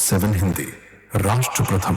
7 हिंदी राष्ट्र प्रथम।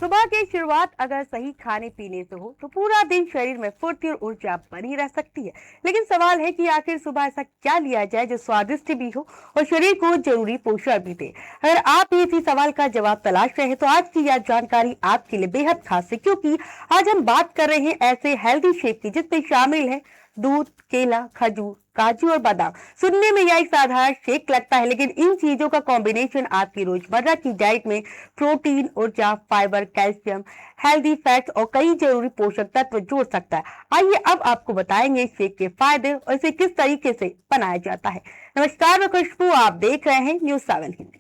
सुबह की शुरुआत अगर सही खाने पीने से हो तो पूरा दिन शरीर में फुर्ती और ऊर्जा बनी रह सकती है। लेकिन सवाल है कि आखिर सुबह ऐसा क्या लिया जाए जो स्वादिष्ट भी हो और शरीर को जरूरी पोषण भी दे। अगर आप इसी सवाल का जवाब तलाश रहे हैं तो आज की यह जानकारी आपके लिए बेहद खास है, क्योंकि आज हम बात कर रहे हैं ऐसे हेल्दी शेक की जिसमें शामिल है दूध, केला, खजूर, काजू और बादाम। सुनने में यह एक साधारण शेक लगता है, लेकिन इन चीजों का कॉम्बिनेशन आपकी रोजमर्रा की डाइट में प्रोटीन, ऊर्जा, फाइबर, कैल्शियम, हेल्दी फैट्स और कई जरूरी पोषक तत्व जोड़ सकता है। आइए अब आपको बताएंगे इस शेक के फायदे और इसे किस तरीके से बनाया जाता है। नमस्कार, मैं खुशबू, आप देख रहे हैं न्यूज़ 7 हिंदी।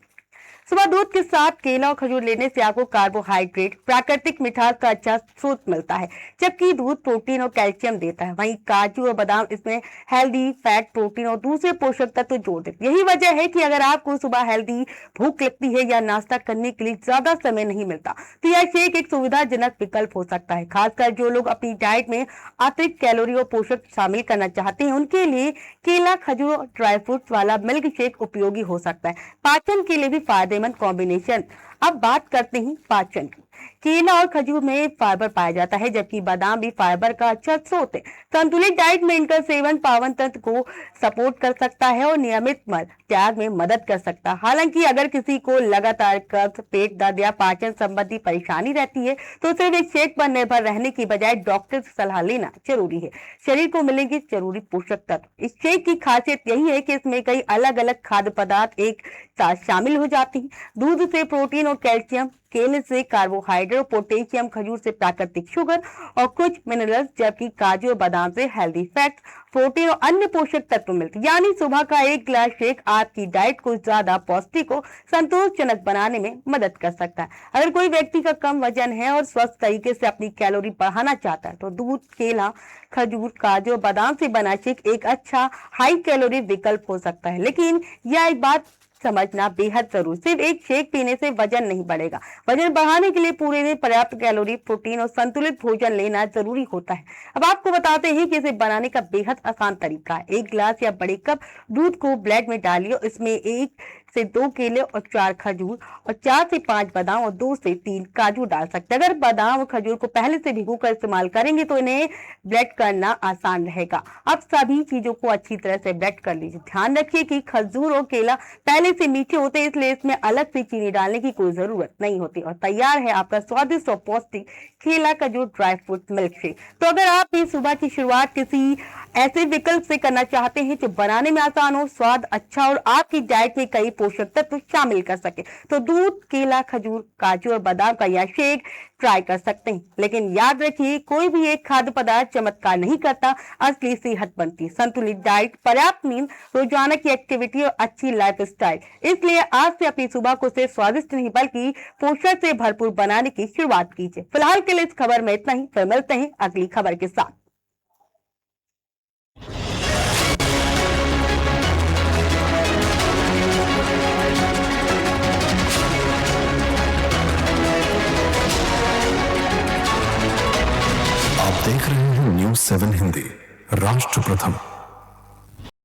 सुबह दूध के साथ केला और खजूर लेने से आपको कार्बोहाइड्रेट, प्राकृतिक मिठास का अच्छा स्रोत मिलता है, जबकि दूध प्रोटीन और कैल्शियम देता है। वहीं काजू और बादाम इसमें हेल्दी फैट, प्रोटीन और दूसरे पोषक तत्व जोड़ देते हैं। यही वजह है कि अगर आपको सुबह हेल्दी भूख लगती है या नाश्ता करने के लिए ज्यादा समय नहीं मिलता तो यह शेक एक सुविधाजनक विकल्प हो सकता है। खासकर जो लोग अपनी डाइट में अतिरिक्त कैलोरी और पोषक शामिल करना चाहते हैं उनके लिए केला, खजूर और ड्राई फ्रूट्स वाला मिल्क शेक उपयोगी हो सकता है। पाचन के लिए भी फायदेमंद कॉम्बिनेशन। अब बात करते हैं पाचन की। केला और खजूर में फाइबर पाया जाता है, जबकि बादाम भी फाइबर का अच्छा स्रोत है। संतुलित डाइट में इनका सेवन पाचन तंत्र को सपोर्ट कर सकता है और नियमित मल त्याग में मदद कर सकता है। हालांकि अगर किसी को लगातार कब्ज, पेट दर्द या पाचन संबंधी परेशानी रहती है तो सिर्फ एक शेक पर निर्भर रहने की बजाय डॉक्टर से सलाह लेना जरूरी है। शरीर को मिलेंगे जरूरी पोषक तत्व। इस शेक की खासियत यही है कि इसमें कई अलग अलग खाद्य पदार्थ एक साथ शामिल हो जाते हैं। दूध से प्रोटीन और कैल्शियम, केले से कार्बोहाइड्रेट, पोटेशियम, खजूर से प्राकृतिक शुगर और कुछ मिनरल्स, जबकि काजू और बादाम से हेल्दी फैट्स, प्रोटीन और अन्य पोषक तत्व मिलते हैं। यानी सुबह का एक गिलास शेक आपकी डाइट को ज्यादा पौष्टिक और संतोषजनक बनाने में मदद कर सकता है। अगर कोई व्यक्ति का कम वजन है और स्वस्थ तरीके से अपनी कैलोरी बढ़ाना चाहता है तो दूध, केला, खजूर, काजू और बादाम से बना शेक एक अच्छा हाई कैलोरी विकल्प हो सकता है। लेकिन यह एक बात समझना बेहद जरूरी, सिर्फ एक शेक पीने से वजन नहीं बढ़ेगा। वजन बढ़ाने के लिए पूरे दिन पर्याप्त कैलोरी, प्रोटीन और संतुलित भोजन लेना जरूरी होता है। अब आपको बताते हैं कि इसे बनाने का बेहद आसान तरीका है। एक गिलास या बड़े कप दूध को ब्लेंड में डालिए। इसमें 1 से 2 केले और 4 खजूर और 4 से 5 बादाम और 2 से 3 काजू डाल सकते हैं। अगर बादाम और खजूर को पहले से भिगोकर इस्तेमाल करेंगे तो इन्हें ब्लेंड करना आसान रहेगा। अब सभी चीजों को अच्छी तरह से ब्लेंड कर लीजिए। ध्यान रखिए कि खजूर और केला पहले से मीठे होते हैं, इसलिए इसमें अलग से चीनी डालने की कोई जरूरत नहीं होती। और तैयार है आपका स्वादिष्ट और पौष्टिक केला, खजूर, ड्राई फ्रूट मिल्क शेक। तो अगर आप भी सुबह की शुरुआत किसी ऐसे विकल्प से करना चाहते हैं जो बनाने में आसान हो, स्वाद अच्छा और आपकी डाइट में कई पोषक तत्व शामिल कर सके, तो दूध, केला, खजूर, काजू और बादाम का यह शेक ट्राई कर सकते हैं। लेकिन याद रखिए, कोई भी एक खाद्य पदार्थ चमत्कार नहीं करता, असली सेहत बनती है संतुलित डाइट, पर्याप्त नींद, रोजाना की एक्टिविटी और अच्छी लाइफ स्टाइल। इसलिए आज से अपनी सुबह को सिर्फ स्वादिष्ट नहीं बल्कि पोषण से भरपूर बनाने की शुरुआत कीजिए। फिलहाल के लिए इस खबर में इतना ही, फिर मिलते हैं अगली खबर के साथ। आप देख रहे हैं न्यूज़ 7 हिंदी राष्ट्र प्रथम।